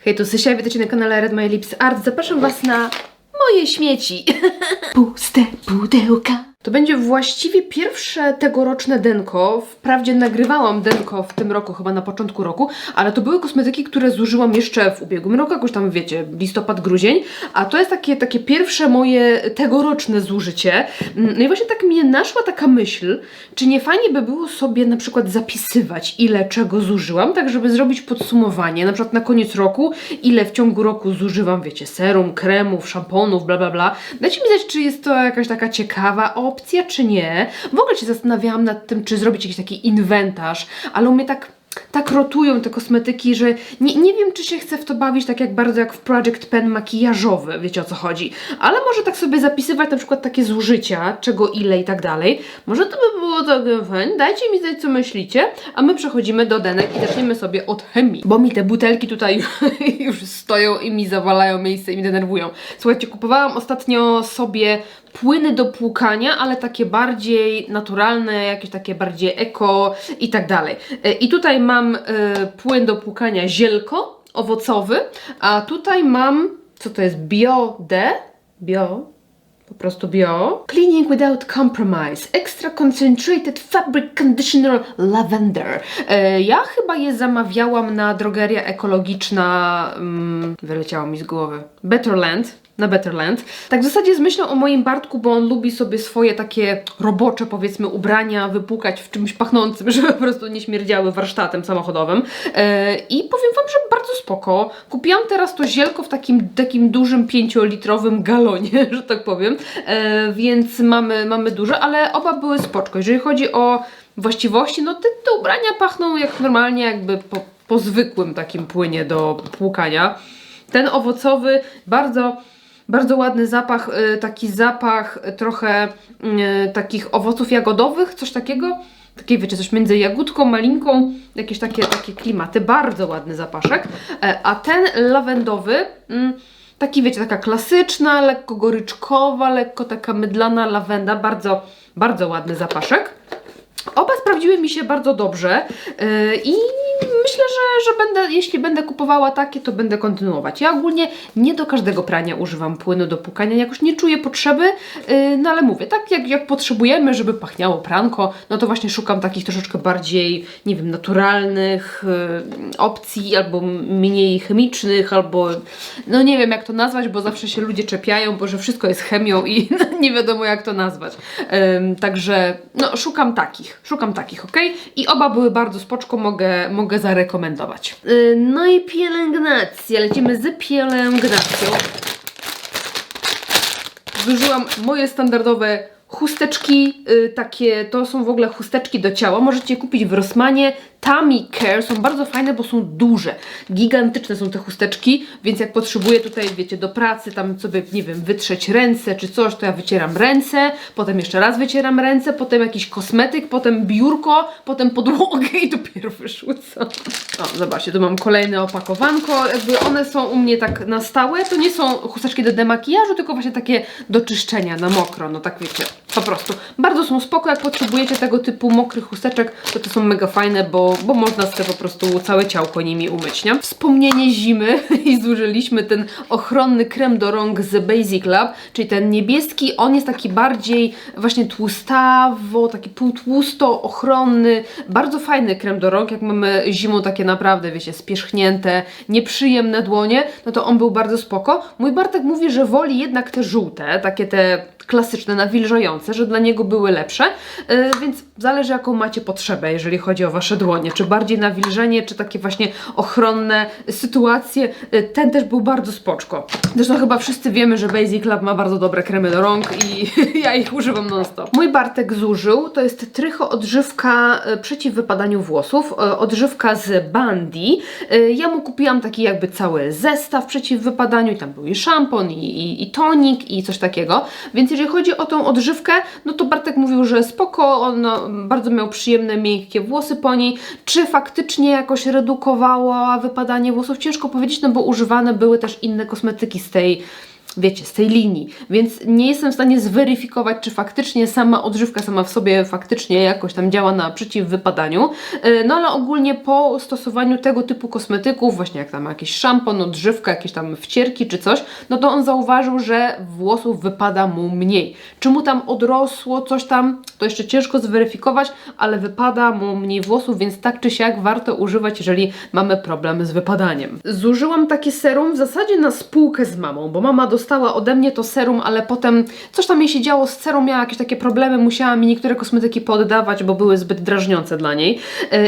Hej, tu Sysia, witajcie na kanale Red My Lips Art. Zapraszam Was na moje śmieci. Puste pudełka. To będzie właściwie pierwsze tegoroczne denko. Wprawdzie nagrywałam denko w tym roku, chyba na początku roku, ale to były kosmetyki, które zużyłam jeszcze w ubiegłym roku, jakoś tam wiecie, listopad, grudzień, a to jest takie pierwsze moje tegoroczne zużycie. No i właśnie tak mnie naszła taka myśl, czy nie fajnie by było sobie na przykład zapisywać, ile czego zużyłam, tak żeby zrobić podsumowanie, na przykład na koniec roku, ile w ciągu roku zużywam, wiecie, serum, kremów, szamponów, bla bla bla. Dajcie mi znać, czy jest to jakaś taka ciekawa opcja, czy nie. W ogóle się zastanawiałam nad tym, czy zrobić jakiś taki inwentarz, ale u mnie tak rotują te kosmetyki, że nie wiem, czy się chcę w to bawić tak jak bardzo jak w Project Pen makijażowy, wiecie o co chodzi. Ale może tak sobie zapisywać na przykład takie zużycia, czego ile i tak dalej. Może to by było tak fajnie. Dajcie mi znać, co myślicie, a my przechodzimy do denek i zaczniemy sobie od chemii. Bo mi te butelki tutaj już stoją i mi zawalają miejsce i mi denerwują. Słuchajcie, kupowałam ostatnio sobie płyny do płukania, ale takie bardziej naturalne, jakieś takie bardziej eko i tak dalej. I tutaj mam płyn do płukania zielko, owocowy, a tutaj mam, co to jest, po prostu bio. Cleaning without compromise. Extra concentrated fabric conditioner lavender. Ja chyba je zamawiałam na drogeria ekologiczna, wyleciało mi z głowy, na Betterland. Tak w zasadzie z myślą o moim Bartku, bo on lubi sobie swoje takie robocze, powiedzmy, ubrania wypłukać w czymś pachnącym, żeby po prostu nie śmierdziały warsztatem samochodowym. I powiem Wam, że bardzo spoko. Kupiłam teraz to zielko w takim dużym 5-litrowym galonie, że tak powiem. Więc mamy duże, ale oba były spoczko. Jeżeli chodzi o właściwości, no te ubrania pachną jak normalnie, jakby po zwykłym takim płynie do płukania. Ten owocowy, bardzo ładny zapach, taki zapach trochę takich owoców jagodowych, coś takiego. Takie, wiecie, coś między jagódką, malinką, jakieś takie klimaty. Bardzo ładny zapaszek. A ten lawendowy, taki, wiecie, taka klasyczna, lekko goryczkowa, lekko taka mydlana lawenda. Bardzo, bardzo ładny zapaszek. Oba sprawdziły mi się bardzo dobrze i myślę, że jeśli będę kupowała takie, to będę kontynuować. Ja ogólnie nie do każdego prania używam płynu do płukania, jakoś nie czuję potrzeby, no ale mówię, tak jak potrzebujemy, żeby pachniało pranko, no to właśnie szukam takich troszeczkę bardziej, nie wiem, naturalnych opcji, albo mniej chemicznych, albo no nie wiem jak to nazwać, bo zawsze się ludzie czepiają, bo że wszystko jest chemią i nie wiadomo jak to nazwać. Także no szukam takich, ok? I oba były bardzo spoczko, mogę zarekomendować. No i pielęgnacja. Lecimy z pielęgnacją. Zużyłam moje standardowe chusteczki, to są w ogóle chusteczki do ciała. Możecie je kupić w Rossmanie. Tummy Care są bardzo fajne, bo są duże. Gigantyczne są te chusteczki, więc jak potrzebuję tutaj, wiecie, do pracy tam sobie, nie wiem, wytrzeć ręce czy coś, to ja wycieram ręce, potem jeszcze raz wycieram ręce, potem jakiś kosmetyk, potem biurko, potem podłogę i dopiero wyrzucam. O, zobaczcie, tu mam kolejne opakowanko. Jakby one są u mnie tak na stałe. To nie są chusteczki do demakijażu, tylko właśnie takie do czyszczenia na mokro. No tak wiecie, po prostu. Bardzo są spoko, jak potrzebujecie tego typu mokrych chusteczek, to są mega fajne, bo można sobie po prostu całe ciałko nimi umyć, nie? Wspomnienie zimy i zużyliśmy ten ochronny krem do rąk z Basic Lab, czyli ten niebieski, on jest taki bardziej właśnie tłustawo, taki półtłusto, ochronny, bardzo fajny krem do rąk, jak mamy zimą takie naprawdę, wiecie, spierzchnięte, nieprzyjemne dłonie, no to on był bardzo spoko. Mój Bartek mówi, że woli jednak te żółte, takie te klasyczne, nawilżające, że dla niego były lepsze, więc zależy jaką macie potrzebę, jeżeli chodzi o Wasze dłonie, czy bardziej nawilżenie, czy takie właśnie ochronne sytuacje. Ten też był bardzo spoczko. Zresztą chyba wszyscy wiemy, że Basic Lab ma bardzo dobre kremy do rąk i ja ich używam non-stop. Mój Bartek zużył, to jest Trycho odżywka przeciw wypadaniu włosów, odżywka z Bandy. Ja mu kupiłam taki jakby cały zestaw przeciw wypadaniu i tam był i szampon, i tonik, i coś takiego, więc jeżeli chodzi o tą odżywkę, no to Bartek mówił, że spoko, on bardzo miał przyjemne, miękkie włosy po niej. Czy faktycznie jakoś redukowała wypadanie włosów? Ciężko powiedzieć, no bo używane były też inne kosmetyki z tej wiecie, z tej linii, więc nie jestem w stanie zweryfikować, czy faktycznie sama odżywka sama w sobie faktycznie jakoś tam działa na przeciwwypadaniu, no ale ogólnie po stosowaniu tego typu kosmetyków, właśnie jak tam jakiś szampon, odżywka, jakieś tam wcierki czy coś, no to on zauważył, że włosów wypada mu mniej. Czy mu tam odrosło coś tam, to jeszcze ciężko zweryfikować, ale wypada mu mniej włosów, więc tak czy siak warto używać, jeżeli mamy problem z wypadaniem. Zużyłam takie serum w zasadzie na spółkę z mamą, bo mama dostała ode mnie to serum, ale potem coś tam jej się działo z serum, miała jakieś takie problemy, musiała mi niektóre kosmetyki poddawać, bo były zbyt drażniące dla niej.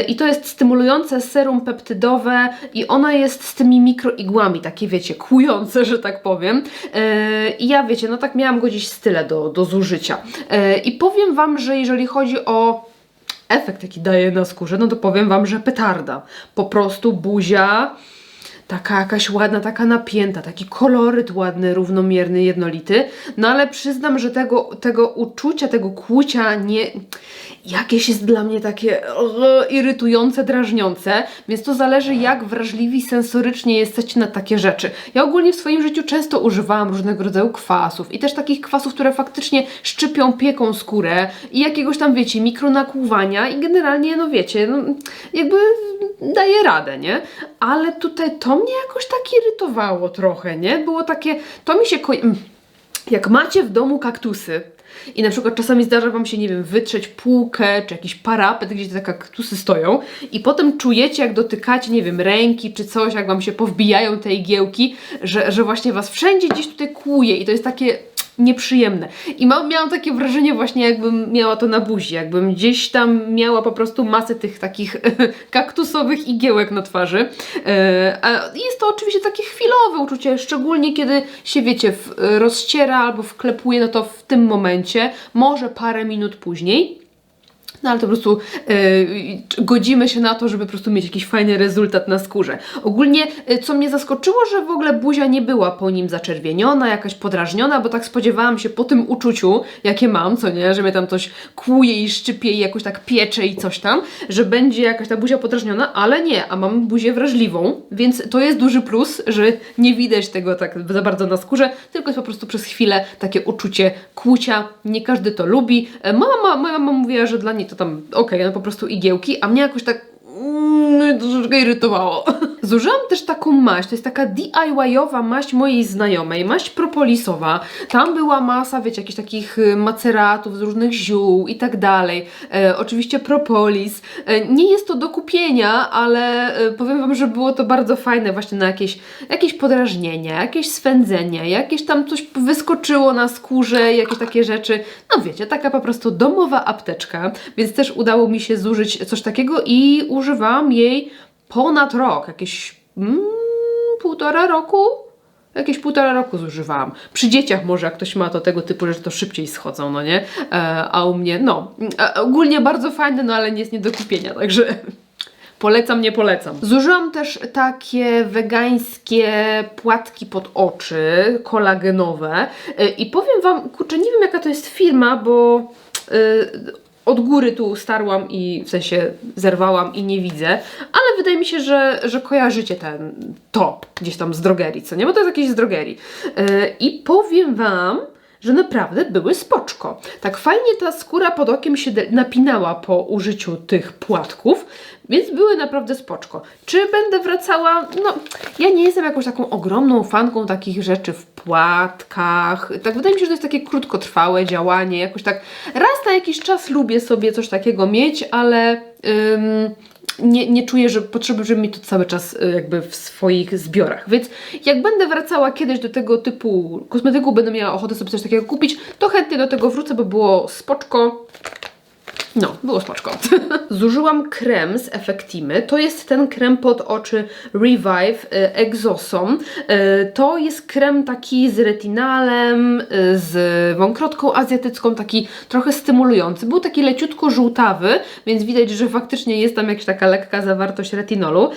I to jest stymulujące serum peptydowe i ona jest z tymi mikroigłami, takie wiecie, kłujące, że tak powiem. I ja wiecie, no tak miałam go gdzieś z tyle do zużycia. I powiem Wam, że jeżeli chodzi o efekt, jaki daje na skórze, no to powiem Wam, że petarda. Po prostu buzia taka jakaś ładna, taka napięta, taki koloryt ładny, równomierny, jednolity, no ale przyznam, że tego uczucia, tego kłucia nie... jakieś jest dla mnie takie irytujące, drażniące, więc to zależy, jak wrażliwi sensorycznie jesteście na takie rzeczy. Ja ogólnie w swoim życiu często używałam różnego rodzaju kwasów i też takich kwasów, które faktycznie szczypią, pieką skórę i jakiegoś tam, wiecie, mikronakłuwania i generalnie, no wiecie, no, jakby daje radę, nie? Ale tutaj to mnie jakoś tak irytowało trochę, nie? Było takie, to mi się jak macie w domu kaktusy i na przykład czasami zdarza Wam się, nie wiem, wytrzeć półkę czy jakiś parapet, gdzie te kaktusy stoją i potem czujecie, jak dotykacie, nie wiem, ręki czy coś, jak Wam się powbijają te igiełki, że właśnie Was wszędzie gdzieś tutaj kłuje i to jest takie nieprzyjemne. I miałam takie wrażenie właśnie, jakbym miała to na buzi, jakbym gdzieś tam miała po prostu masę tych takich kaktusowych igiełek na twarzy. A jest to oczywiście takie chwilowe uczucie, szczególnie kiedy się, wiecie, rozciera albo wklepuje, no to w tym momencie, może parę minut później. No ale to po prostu godzimy się na to, żeby po prostu mieć jakiś fajny rezultat na skórze. Ogólnie, co mnie zaskoczyło, że w ogóle buzia nie była po nim zaczerwieniona, jakaś podrażniona, bo tak spodziewałam się po tym uczuciu, jakie mam, co nie, że mnie tam coś kłuje i szczypie i jakoś tak piecze i coś tam, że będzie jakaś ta buzia podrażniona, ale nie, a mam buzię wrażliwą, więc to jest duży plus, że nie widać tego tak za bardzo na skórze, tylko jest po prostu przez chwilę takie uczucie kłucia. Nie każdy to lubi. Moja mama mówiła, że dla niej to tam okej, no po prostu igiełki, a mnie jakoś tak troszeczkę irytowało. Zużyłam też taką maść, to jest taka DIY-owa maść mojej znajomej, maść propolisowa. Tam była masa, wiecie, jakichś takich maceratów z różnych ziół i tak dalej. Oczywiście propolis. Nie jest to do kupienia, ale powiem Wam, że było to bardzo fajne właśnie na jakieś podrażnienia, jakieś swędzenie, jakieś tam coś wyskoczyło na skórze, jakieś takie rzeczy. No wiecie, taka po prostu domowa apteczka, więc też udało mi się zużyć coś takiego i używałam jej ponad rok, jakieś półtora roku? Jakieś półtora roku zużywałam. Przy dzieciach może, jak ktoś ma to tego typu rzeczy, to szybciej schodzą, no nie? A u mnie, no, ogólnie bardzo fajne, no ale nie jest nie do kupienia, także polecam, nie polecam. Zużyłam też takie wegańskie płatki pod oczy, kolagenowe i powiem Wam, kurczę, nie wiem jaka to jest firma, bo od góry tu starłam i w sensie zerwałam i nie widzę, ale wydaje mi się, że kojarzycie to gdzieś tam z drogerii, co nie? Bo to jest jakieś z drogerii. I powiem Wam, że naprawdę były spoczko. Tak fajnie ta skóra pod okiem się napinała po użyciu tych płatków, więc były naprawdę spoczko. Czy będę wracała? No, ja nie jestem jakąś taką ogromną fanką takich rzeczy w płatkach. Tak wydaje mi się, że to jest takie krótkotrwałe działanie. Jakoś tak raz na jakiś czas lubię sobie coś takiego mieć, ale nie czuję, że potrzebuję, żeby mieć to cały czas jakby w swoich zbiorach. Więc jak będę wracała kiedyś do tego typu kosmetyku, będę miała ochotę sobie coś takiego kupić, to chętnie do tego wrócę, bo było spoczko. No, było spoczko. Zużyłam krem z Effectimy. To jest ten krem pod oczy Revive Exosom. To jest krem taki z retinalem, z wąkrotką azjatycką, taki trochę stymulujący. Był taki leciutko żółtawy, więc widać, że faktycznie jest tam jakaś taka lekka zawartość retinolu.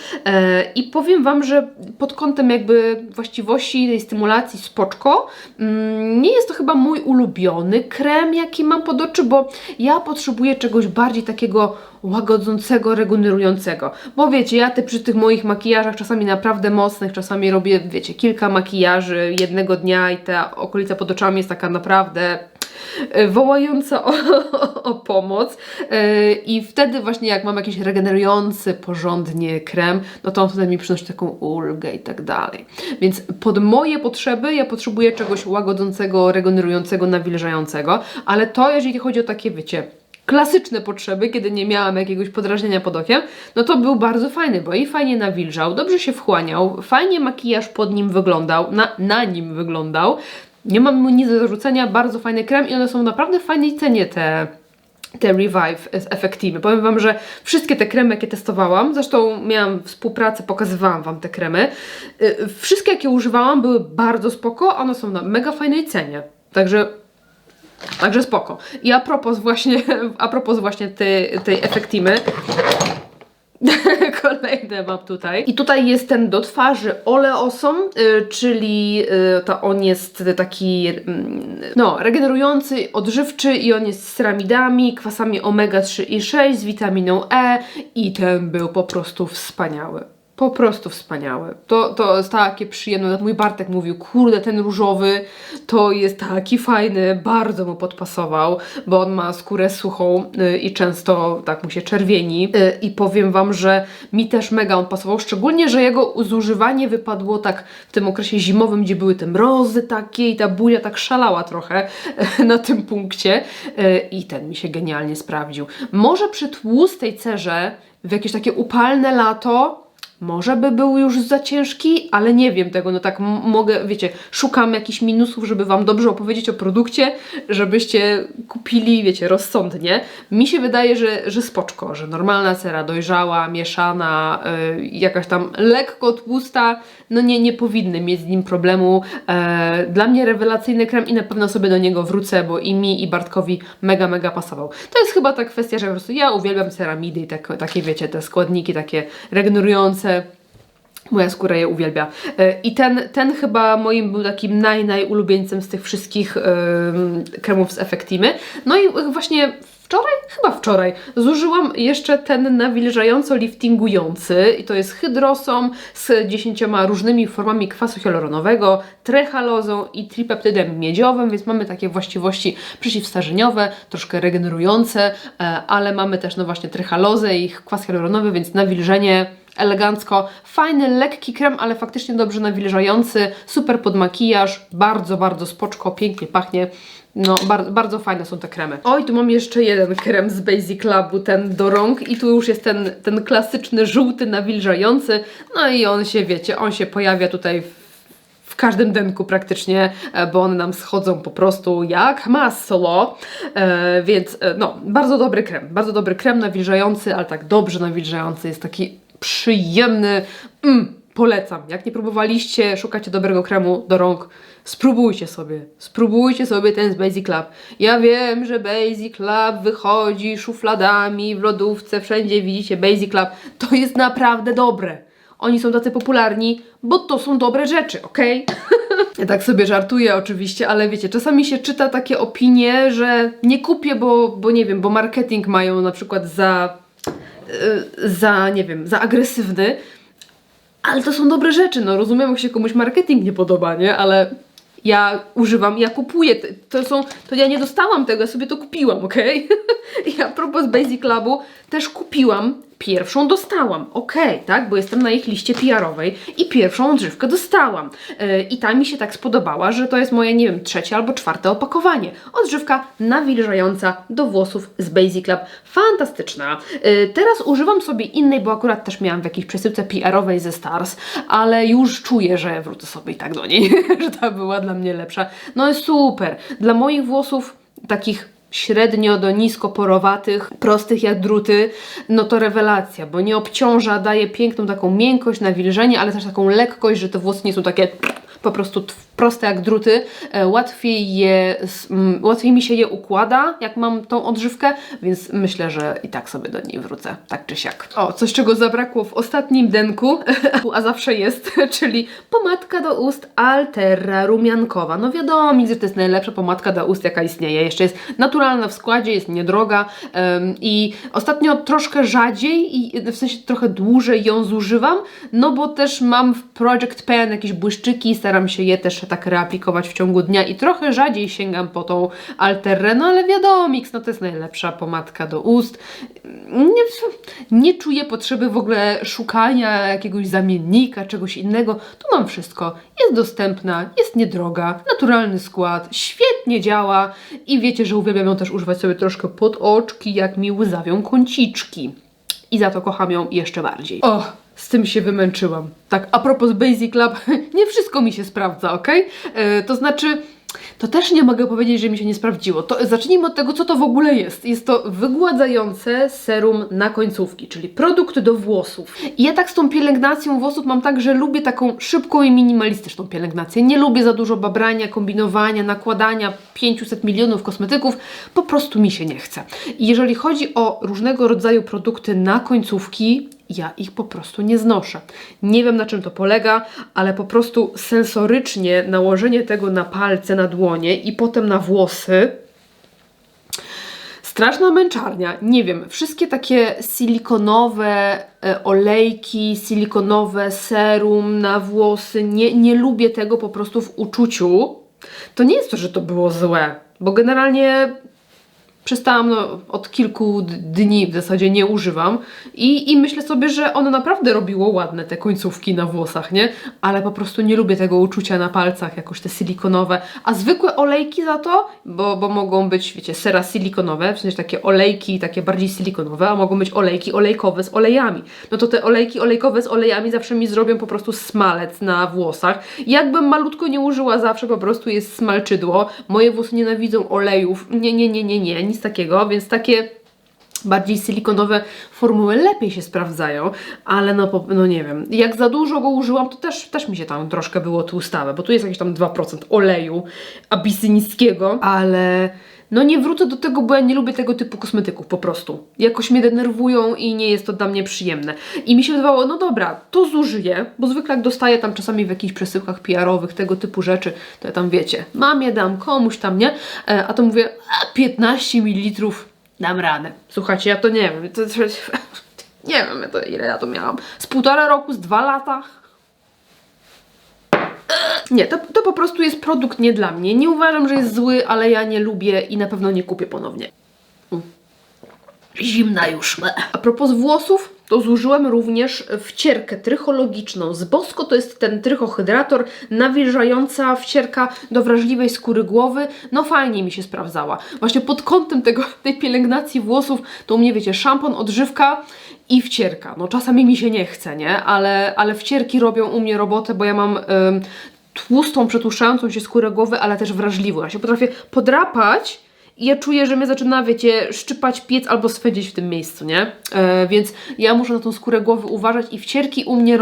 I powiem Wam, że pod kątem jakby właściwości tej stymulacji spoczko, nie jest to chyba mój ulubiony krem, jaki mam pod oczy, bo ja potrzebuję czegoś bardziej takiego łagodzącego, regenerującego. Bo wiecie, ja przy tych moich makijażach, czasami naprawdę mocnych, czasami robię, wiecie, kilka makijaży jednego dnia i ta okolica pod oczami jest taka naprawdę wołająca o pomoc. I wtedy właśnie jak mam jakiś regenerujący porządnie krem, no to on wtedy mi przynosi taką ulgę i tak dalej. Więc pod moje potrzeby ja potrzebuję czegoś łagodzącego, regenerującego, nawilżającego, ale to jeżeli chodzi o takie, wiecie, klasyczne potrzeby, kiedy nie miałam jakiegoś podrażnienia pod okiem, no to był bardzo fajny, bo i fajnie nawilżał, dobrze się wchłaniał, fajnie makijaż pod nim wyglądał, na nim wyglądał. Nie mam mu nic do zarzucenia, bardzo fajny krem i one są naprawdę w fajnej cenie, te Revive z Effective. Powiem Wam, że wszystkie te kremy, jakie testowałam, zresztą miałam współpracę, pokazywałam Wam te kremy, wszystkie jakie używałam były bardzo spoko, one są na mega fajnej cenie. Także spoko. I a propos właśnie tej Effective, kolejne mam tutaj. I tutaj jest ten do twarzy Oleosom, czyli on jest taki regenerujący, odżywczy i on jest z ceramidami, kwasami omega-3 i 6, z witaminą E i ten był po prostu wspaniały. Po prostu wspaniały. To jest takie przyjemne. Nawet mój Bartek mówił, kurde, ten różowy to jest taki fajny, bardzo mu podpasował, bo on ma skórę suchą i często tak mu się czerwieni. I powiem Wam, że mi też mega on pasował, szczególnie, że jego zużywanie wypadło tak w tym okresie zimowym, gdzie były te mrozy takie i ta bulia tak szalała trochę na tym punkcie i ten mi się genialnie sprawdził. Może przy tłustej cerze w jakieś takie upalne lato może by był już za ciężki, ale nie wiem tego, no tak mogę, wiecie, szukam jakichś minusów, żeby Wam dobrze opowiedzieć o produkcie, żebyście kupili, wiecie, rozsądnie. Mi się wydaje, że spoczko, że normalna cera, dojrzała, mieszana, jakaś tam lekko tłusta, no nie powinny mieć z nim problemu. Dla mnie rewelacyjny krem i na pewno sobie do niego wrócę, bo i mi, i Bartkowi mega pasował. To jest chyba ta kwestia, że po prostu ja uwielbiam ceramidy i takie, wiecie, te składniki takie regenerujące. Moja skóra je uwielbia. I ten chyba moim był takim najulubieńcem z tych wszystkich kremów z Effective. No i właśnie wczoraj zużyłam jeszcze ten nawilżająco liftingujący i to jest hydrosą z 10 różnymi formami kwasu hialuronowego, trechalozą i tripeptydem miedziowym, więc mamy takie właściwości przeciwstarzeniowe, troszkę regenerujące, ale mamy też no właśnie trechalozę i kwas hialuronowy, więc nawilżenie elegancko. Fajny, lekki krem, ale faktycznie dobrze nawilżający, super pod makijaż, bardzo spoczko, pięknie pachnie. No, bardzo fajne są te kremy. Oj, tu mam jeszcze jeden krem z Basic Labu, ten do rąk i tu już jest ten klasyczny, żółty, nawilżający. No i on się, wiecie, on się pojawia tutaj w każdym denku praktycznie, bo one nam schodzą po prostu jak masło, więc no, bardzo dobry krem nawilżający, ale tak dobrze nawilżający, jest taki przyjemny, polecam. Jak nie próbowaliście, szukacie dobrego kremu do rąk, spróbujcie sobie ten z Basic Lab. Ja wiem, że Basic Lab wychodzi szufladami w lodówce, wszędzie widzicie Basic Lab, to jest naprawdę dobre. Oni są tacy popularni, bo to są dobre rzeczy, okej? Ja tak sobie żartuję oczywiście, ale wiecie, czasami się czyta takie opinie, że nie kupię, bo nie wiem, bo marketing mają na przykład nie wiem, za agresywny, ale to są dobre rzeczy, no rozumiem, jak się komuś marketing nie podoba, nie? Ale ja używam, ja kupuję, to ja nie dostałam tego, ja sobie to kupiłam, okej? I a propos Basic Labu, też kupiłam, pierwszą dostałam, tak? Bo jestem na ich liście PR-owej i pierwszą odżywkę dostałam. I ta mi się tak spodobała, że to jest moje, nie wiem, 3. albo 4. opakowanie. Odżywka nawilżająca do włosów z Basic Lab. Fantastyczna. Teraz używam sobie innej, bo akurat też miałam w jakiejś przesyłce PR-owej ze Stars, ale już czuję, że wrócę sobie i tak do niej, że ta była dla mnie lepsza. No jest super. Dla moich włosów takich średnio do nisko porowatych, prostych jak druty, no to rewelacja, bo nie obciąża, daje piękną taką miękkość, nawilżenie, ale też taką lekkość, że te włosy nie są takie po prostu proste jak druty, łatwiej mi się je układa, jak mam tą odżywkę, więc myślę, że i tak sobie do niej wrócę, tak czy siak. O, coś czego zabrakło w ostatnim denku, a zawsze jest, czyli pomadka do ust Alterra rumiankowa. No wiadomo, że to jest najlepsza pomadka do ust, jaka istnieje. Jeszcze jest naturalna w składzie, jest niedroga i ostatnio troszkę rzadziej i w sensie trochę dłużej ją zużywam, no bo też mam w Project Pan jakieś błyszczyki, staram się je też tak reaplikować w ciągu dnia i trochę rzadziej sięgam po tą Alterrę, no ale wiadomo, no to jest najlepsza pomadka do ust. Nie czuję potrzeby w ogóle szukania jakiegoś zamiennika, czegoś innego. Tu mam wszystko. Jest dostępna, jest niedroga, naturalny skład, świetnie działa i wiecie, że uwielbiam ją też używać sobie troszkę pod oczki, jak mi łzawią kąciczki. I za to kocham ją jeszcze bardziej. O, z tym się wymęczyłam. Tak, a propos Basic Lab, nie wszystko mi się sprawdza, ok? To znaczy, to też nie mogę powiedzieć, że mi się nie sprawdziło. To zacznijmy od tego, co to w ogóle jest. Jest to wygładzające serum na końcówki, czyli produkt do włosów. I ja tak z tą pielęgnacją włosów mam tak, że lubię taką szybką i minimalistyczną pielęgnację. Nie lubię za dużo babrania, kombinowania, nakładania 500 milionów kosmetyków. Po prostu mi się nie chce. I jeżeli chodzi o różnego rodzaju produkty na końcówki, ja ich po prostu nie znoszę. Nie wiem, na czym to polega, ale po prostu sensorycznie nałożenie tego na palce, na dłonie i potem na włosy. Straszna męczarnia. Nie wiem, wszystkie takie silikonowe olejki, silikonowe serum na włosy, nie lubię tego po prostu w uczuciu. To nie jest to, że to było złe, bo generalnie przestałam, od kilku dni w zasadzie nie używam i myślę sobie, że ono naprawdę robiło ładne te końcówki na włosach, nie? Ale po prostu nie lubię tego uczucia na palcach, jakoś te silikonowe, a zwykłe olejki za to, bo mogą być, wiecie, sera silikonowe, w sensie takie olejki, takie bardziej silikonowe, a mogą być olejki olejkowe z olejami. No to te olejki olejkowe z olejami zawsze mi zrobią po prostu smalec na włosach. Jakbym malutko nie użyła, zawsze po prostu jest smalczydło. Moje włosy nienawidzą olejów. Nie, nic takiego, więc takie bardziej silikonowe formuły lepiej się sprawdzają, ale no nie wiem, jak za dużo go użyłam, to też mi się tam troszkę było tłustawe, bo tu jest jakieś tam 2% oleju abisynickiego, ale no nie wrócę do tego, bo ja nie lubię tego typu kosmetyków po prostu. Jakoś mnie denerwują i nie jest to dla mnie przyjemne. I mi się wydawało, no dobra, to zużyję, bo zwykle jak dostaję tam czasami w jakichś przesyłkach PR-owych tego typu rzeczy, to ja tam wiecie, mamie dam, komuś tam, nie? A to mówię, 15 ml dam radę. Słuchajcie, ja to nie wiem, nie wiem ile ja to miałam. Z 1,5 roku, z 2 lata? Nie, to po prostu jest produkt nie dla mnie. Nie uważam, że jest zły, ale ja nie lubię i na pewno nie kupię ponownie. Zimna już. A propos włosów, to zużyłam również wcierkę trychologiczną z Bosco. To jest ten trychohydrator, nawilżająca wcierka do wrażliwej skóry głowy. No fajnie mi się sprawdzała. Właśnie pod kątem tej pielęgnacji włosów to u mnie, wiecie, szampon, odżywka i wcierka. No czasami mi się nie chce, nie? Ale wcierki robią u mnie robotę, bo ja mam tłustą, przetłuszczającą się skórę głowy, ale też wrażliwą. Ja się potrafię podrapać i ja czuję, że mnie zaczyna, wiecie, szczypać piec albo swędzić w tym miejscu, nie? Więc ja muszę na tą skórę głowy uważać i wcierki u mnie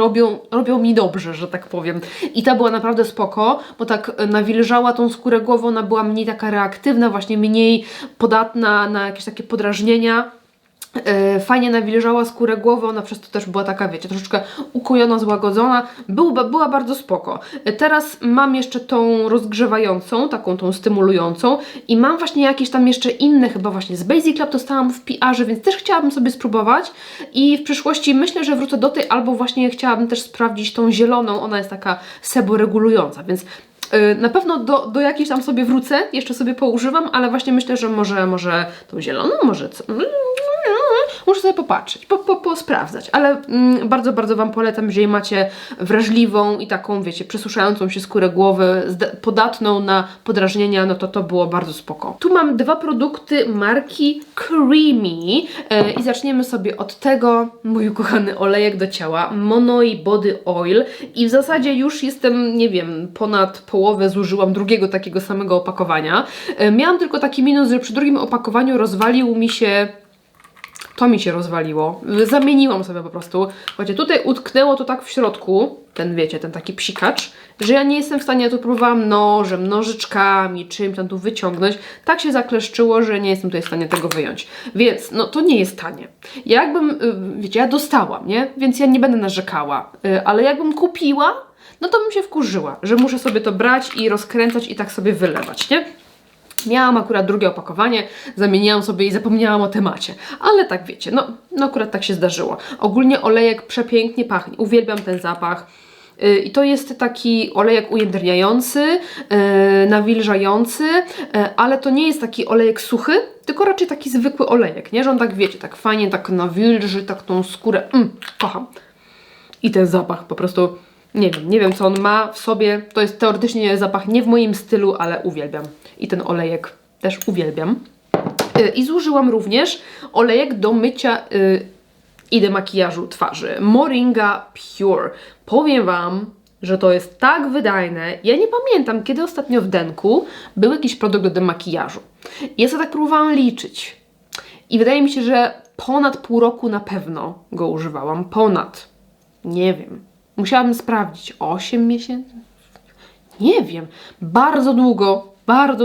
robią mi dobrze, że tak powiem. I ta była naprawdę spoko, bo tak nawilżała tą skórę głowy, ona była mniej taka reaktywna, właśnie mniej podatna na jakieś takie podrażnienia. Fajnie nawilżała skórę głowy, ona przez to też była taka, wiecie, troszeczkę ukojona, złagodzona, była bardzo spoko. Teraz mam jeszcze tą rozgrzewającą, taką tą stymulującą i mam właśnie jakieś tam jeszcze inne, chyba właśnie z Basic Lab dostałam w PR-ze, więc też chciałabym sobie spróbować i w przyszłości myślę, że wrócę do tej, albo właśnie chciałabym też sprawdzić tą zieloną, ona jest taka seboregulująca, więc na pewno do jakiejś tam sobie wrócę, jeszcze sobie poużywam, ale właśnie myślę, że może tą zieloną, może co... Muszę sobie popatrzeć, posprawdzać, ale bardzo, bardzo Wam polecam, jeżeli macie wrażliwą i taką, wiecie, przesuszającą się skórę głowy, podatną na podrażnienia, no to było bardzo spoko. Tu mam 2 produkty marki Creamy i zaczniemy sobie od tego, mój ukochany olejek do ciała, Monoi Body Oil i w zasadzie już jestem, nie wiem, ponad połowę zużyłam drugiego takiego samego opakowania. Miałam tylko taki minus, że przy drugim opakowaniu rozwalił mi się To mi się rozwaliło. Zamieniłam sobie po prostu. Słuchajcie, tutaj utknęło to tak w środku, ten wiecie, ten taki psikacz, że ja nie jestem w stanie, ja tu próbowałam nożem, nożyczkami, czymś tam tu wyciągnąć. Tak się zakleszczyło, że nie jestem tutaj w stanie tego wyjąć. Więc, no to nie jest tanie. Jakbym, wiecie, ja dostałam, nie? Więc ja nie będę narzekała. Ale jakbym kupiła, no to bym się wkurzyła, że muszę sobie to brać i rozkręcać i tak sobie wylewać, nie? Miałam akurat drugie opakowanie, zamieniłam sobie i zapomniałam o temacie. Ale tak wiecie, no akurat tak się zdarzyło. Ogólnie olejek przepięknie pachnie. Uwielbiam ten zapach. I to jest taki olejek ujędrniający, nawilżający, ale to nie jest taki olejek suchy, tylko raczej taki zwykły olejek, nie? Że on tak wiecie, tak fajnie, tak nawilży, tak tą skórę. Kocham. I ten zapach po prostu, nie wiem co on ma w sobie. To jest teoretycznie zapach nie w moim stylu, ale uwielbiam. I ten olejek też uwielbiam. I zużyłam również olejek do mycia i do makijażu twarzy. Moringa Pure. Powiem Wam, że to jest tak wydajne. Ja nie pamiętam, kiedy ostatnio w Denku był jakiś produkt do demakijażu. Ja sobie tak próbowałam liczyć. I wydaje mi się, że ponad pół roku na pewno go używałam. Ponad. Nie wiem. Musiałabym sprawdzić. 8 miesięcy? Nie wiem. Bardzo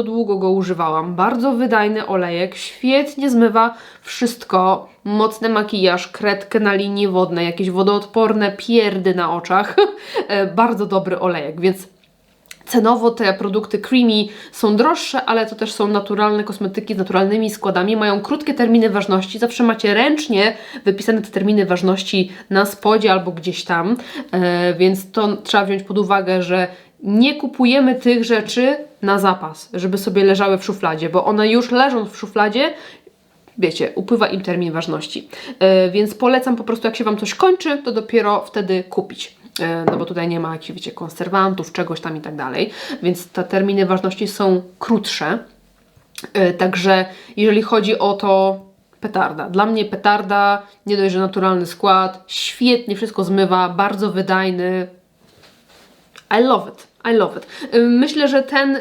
długo go używałam. Bardzo wydajny olejek. Świetnie zmywa wszystko. Mocny makijaż, kredkę na linii wodnej, jakieś wodoodporne pierdy na oczach. Bardzo dobry olejek, więc cenowo te produkty Creamy są droższe, ale to też są naturalne kosmetyki z naturalnymi składami. Mają krótkie terminy ważności. Zawsze macie ręcznie wypisane te terminy ważności na spodzie albo gdzieś tam. Więc to trzeba wziąć pod uwagę, że nie kupujemy tych rzeczy na zapas, żeby sobie leżały w szufladzie, bo one już leżąc w szufladzie, wiecie, upływa im termin ważności. Więc polecam po prostu, jak się Wam coś kończy, to dopiero wtedy kupić. No bo tutaj nie ma jakichś, wiecie, konserwantów, czegoś tam i tak dalej, więc te terminy ważności są krótsze. Także jeżeli chodzi o to, petarda. Dla mnie petarda, nie dość, że naturalny skład, świetnie wszystko zmywa, bardzo wydajny. I love it. I love it. Myślę, że ten,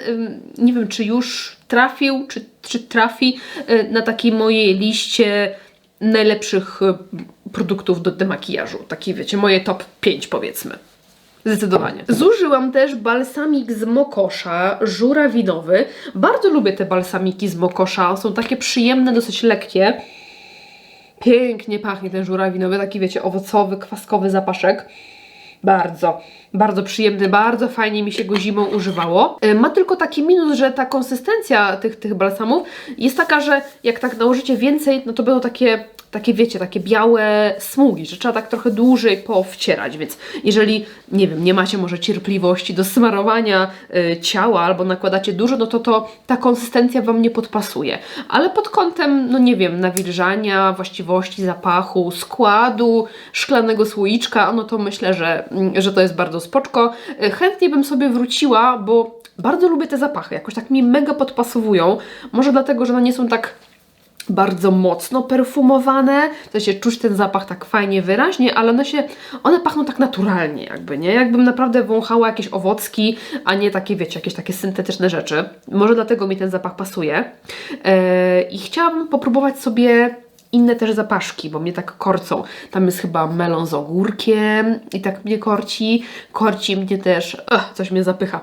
nie wiem, czy już trafił, czy trafi na takiej mojej liście najlepszych produktów do demakijażu. Taki, wiecie, moje top 5 powiedzmy. Zdecydowanie. Zużyłam też balsamik z Mokosza, żurawinowy. Bardzo lubię te balsamiki z Mokosza. Są takie przyjemne, dosyć lekkie. Pięknie pachnie ten żurawinowy, taki wiecie, owocowy, kwaskowy zapaszek. Bardzo przyjemny, bardzo fajnie mi się go zimą używało. Ma tylko taki minus, że ta konsystencja tych balsamów jest taka, że jak tak nałożycie więcej, no to będą takie wiecie, takie białe smugi, że trzeba tak trochę dłużej powcierać, więc jeżeli, nie wiem, nie macie może cierpliwości do smarowania ciała albo nakładacie dużo, no to ta konsystencja Wam nie podpasuje. Ale pod kątem, no nie wiem, nawilżania, właściwości zapachu, składu, szklanego słoiczka, no to myślę, że to jest bardzo spoczko. Chętnie bym sobie wróciła, bo bardzo lubię te zapachy, jakoś tak mi mega podpasowują. Może dlatego, że one nie są tak bardzo mocno perfumowane, w sensie czuć ten zapach tak fajnie, wyraźnie, ale one pachną tak naturalnie jakby, nie? Jakbym naprawdę wąchała jakieś owocki, a nie takie, wiecie, jakieś takie syntetyczne rzeczy. Może dlatego mi ten zapach pasuje. I chciałabym popróbować sobie inne też zapaszki, bo mnie tak korcą. Tam jest chyba melon z ogórkiem i tak mnie korci. Korci mnie też, coś mnie zapycha.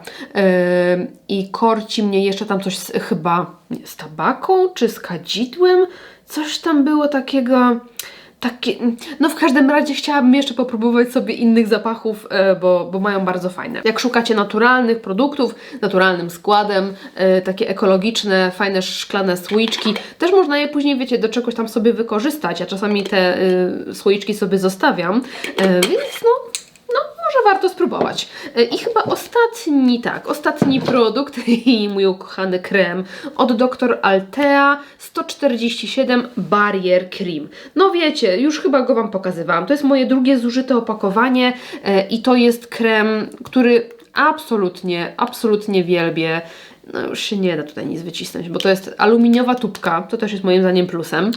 I korci mnie jeszcze tam coś chyba z tabaką czy z kadzidłem. Coś tam było takiego. No w każdym razie chciałabym jeszcze popróbować sobie innych zapachów, bo mają bardzo fajne. Jak szukacie naturalnych produktów, naturalnym składem, takie ekologiczne, fajne szklane słoiczki, też można je później, wiecie, do czegoś tam sobie wykorzystać. Ja czasami te słoiczki sobie zostawiam, więc no może warto spróbować. I chyba ostatni produkt i mój ukochany krem od Dr. Althea 147 Barrier Cream. No wiecie, już chyba go Wam pokazywałam. To jest moje drugie zużyte opakowanie i to jest krem, który absolutnie wielbię. No już się nie da tutaj nic wycisnąć, bo to jest aluminiowa tubka. To też jest moim zdaniem plusem.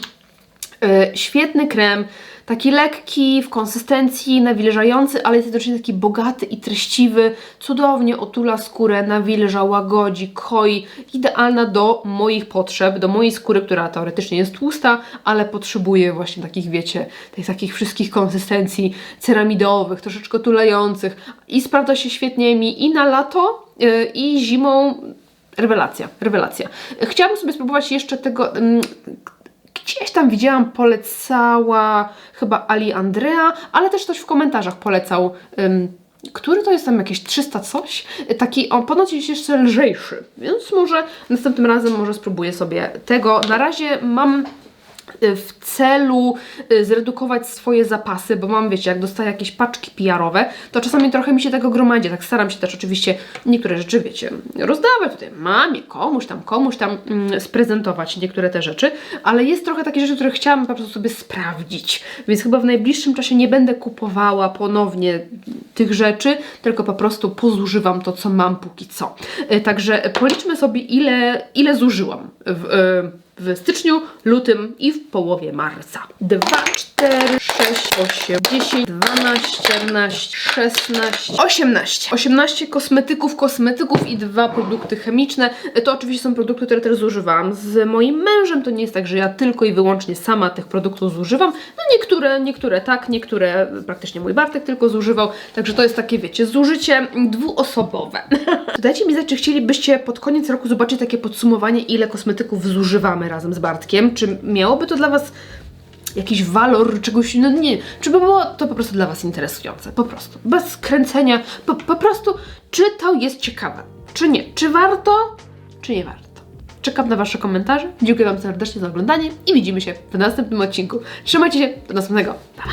Świetny krem. Taki lekki w konsystencji, nawilżający, ale jest jednocześnie taki bogaty i treściwy, cudownie otula skórę, nawilża, łagodzi, koi, idealna do moich potrzeb, do mojej skóry, która teoretycznie jest tłusta, ale potrzebuje właśnie takich, wiecie, takich wszystkich konsystencji ceramidowych, troszeczkę tulających i sprawdza się świetnie mi i na lato, i zimą. Rewelacja, rewelacja. Chciałabym sobie spróbować jeszcze tego, gdzieś tam widziałam, polecała chyba Ali Andrea, ale też ktoś w komentarzach polecał, który to jest tam jakieś 300 coś, taki, on ponoć jest jeszcze lżejszy, więc może następnym razem może spróbuję sobie tego. Na razie mam w celu zredukować swoje zapasy, bo mam, wiecie, jak dostaję jakieś paczki PR-owe, to czasami trochę mi się tego gromadzi, tak staram się też oczywiście niektóre rzeczy, wiecie, rozdawać tutaj mamie, komuś tam sprezentować niektóre te rzeczy, ale jest trochę takie rzeczy, które chciałam po prostu sobie sprawdzić, więc chyba w najbliższym czasie nie będę kupowała ponownie tych rzeczy, tylko po prostu pozużywam to, co mam póki co. Także policzmy sobie, ile zużyłam w styczniu, lutym i w połowie marca. 2, 4, 6, 8, 10, 12, 14, 16, 18. 18 kosmetyków i 2 produkty chemiczne. To oczywiście są produkty, które też zużywałam z moim mężem. To nie jest tak, że ja tylko i wyłącznie sama tych produktów zużywam. No niektóre tak, niektóre praktycznie mój Bartek tylko zużywał. Także to jest takie, wiecie, zużycie dwuosobowe. Dajcie mi znać, czy chcielibyście pod koniec roku zobaczyć takie podsumowanie, ile kosmetyków zużywamy razem z Bartkiem. Czy miałoby to dla Was jakiś walor, czegoś, no nie, czy by było to po prostu dla Was interesujące, po prostu, bez kręcenia, po prostu, czy to jest ciekawe, czy nie, czy warto, czy nie warto. Czekam na Wasze komentarze, dziękuję Wam serdecznie za oglądanie i widzimy się w następnym odcinku. Trzymajcie się, do następnego, pa!